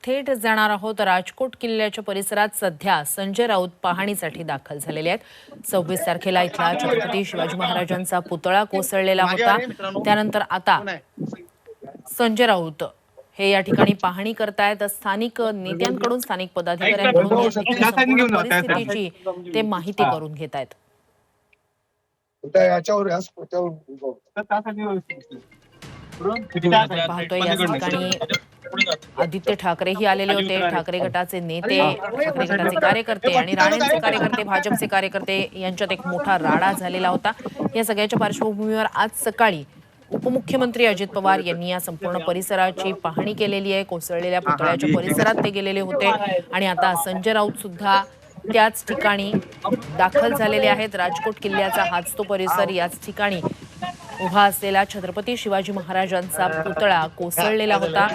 थेट जाणार आहोत. राजकोट किल्ल्याच्या परिसरात सध्या संजय राऊत पाहणीसाठी दाखल झालेले आहेत. 26 तारखेला इथला छत्रपती शिवाजी महाराजांचा पुतळा कोसळलेला होता. त्यानंतर आता संजय राऊत हे या ठिकाणी पाहणी करतायत. स्थानिक नेत्यांकडून, स्थानिक पदाधिकाऱ्यांकडून या संपूर्ण परिस्थितीची ते माहिती करून घेत आहेत. पाहतोय या ठिकाणी आदित्य ठाकरेही आलेले होते. ठाकरे गटाचे नेते, ठाकरे गटाचे कार्यकर्ते आणि राणेंचे कार्यकर्ते, भाजपचे कार्यकर्ते यांच्यात एक मोठा राडा झालेला होता. या सगळ्याच्या पार्श्वभूमीवर आज सकाळी उपमुख्यमंत्री अजित पवार यांनी या संपूर्ण परिसराची पाहणी केलेली आहे. कोसळलेल्या पुतळ्याच्या परिसरात ते गेलेले होते आणि आता संजय राऊत सुद्धा त्याच ठिकाणी दाखल झालेले आहेत. राजकोट किल्ल्याचा हाच तो परिसर. याच ठिकाणी उभा असलेला छत्रपती शिवाजी महाराजांचा पुतळा कोसळलेला होता.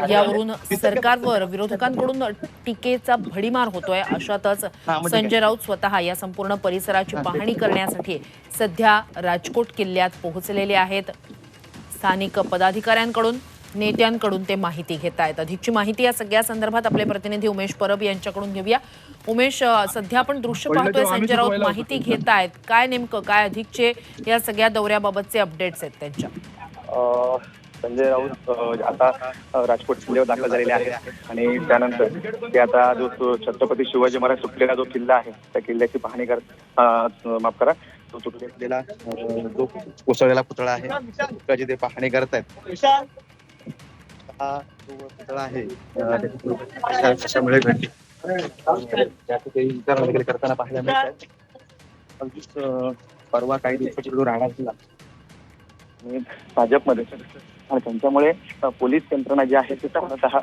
यावरून सरकारवर विरोधकांकडून टीकेचा भडीमार होतोय. अशातच संजय राऊत स्वतः या संपूर्ण परिसराची पाहणी करण्यासाठी सध्या राजकोट किल्ल्यात पोहोचलेले आहेत. स्थानिक पदाधिकाऱ्यांकडून, नेत्यांकडून ते माहिती घेत आहेत. अधिकची माहिती या सगळ्या संदर्भात आपले प्रतिनिधी उमेश परब यांच्याकडून घेऊया. उमेश, सध्या आपण दृश्य पाहतोय, संजय राऊत माहिती घेत आहेत. काय नेमकं काय अधिकचे या सगळ्या दौऱ्याबाबतचे अपडेट्स आहेत त्यांच्या? संजय राऊत आता राजकोट किल्ल्यावर दाखल झालेले आहेत आणि त्यानंतर ते आता जो छत्रपती शिवाजी महाराज सुटलेला जो किल्ला आहे त्या किल्ल्याची पाहणी माफ करा तो तुटलेला जो कोसळलेला पुतळा आहे त्याची ते पाहणी करत आहेत. हा जो पुतळा आहे कशामुळे घडली वगैरे करताना पाहायला मिळत आहे. परवा काही दिवसापूर्वी राणा झाला आणि भाजपमध्ये आणि त्यांच्यामुळे पोलीस यंत्रणा जी आहे ती पूर्णतः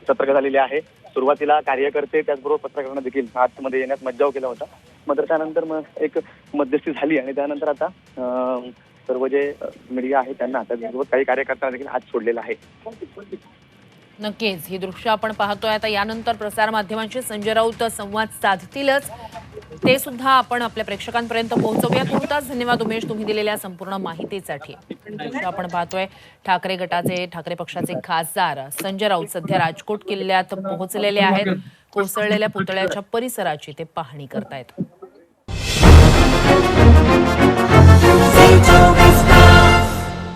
सतर्क झालेली आहे. सुरुवातीला कार्यकर्ते त्याचबरोबर पत्रकारांना देखील आतमध्ये येण्यास मज्जाव केला होता. मात्र त्यानंतर मग एक मध्यस्थी झाली आणि त्यानंतर आता सर्व जे मीडिया आहे त्यांना त्याचबरोबर काही कार्यकर्त्यांना देखील आत सोडलेला आहे. नक्कीच ही दृश्य आपण पाहतोय. आता यानंतर प्रसार माध्यमांशी संजय राऊत संवाद साधतीलच, ते सुद्धा आपण आपल्या प्रेक्षकांपर्यंत पोहोचवूया. तुर्तास धन्यवाद उमेश, तुम्ही दिलेल्या संपूर्ण माहितीसाठी. दृश्य आपण पाहतोय, ठाकरे गटाचे, ठाकरे पक्षाचे खासदार संजय राऊत सध्या राजकोट किल्ल्यात पोहोचलेले आहेत. कोसळलेल्या पुतळ्याच्या परिसराची ते पाहणी करतायत.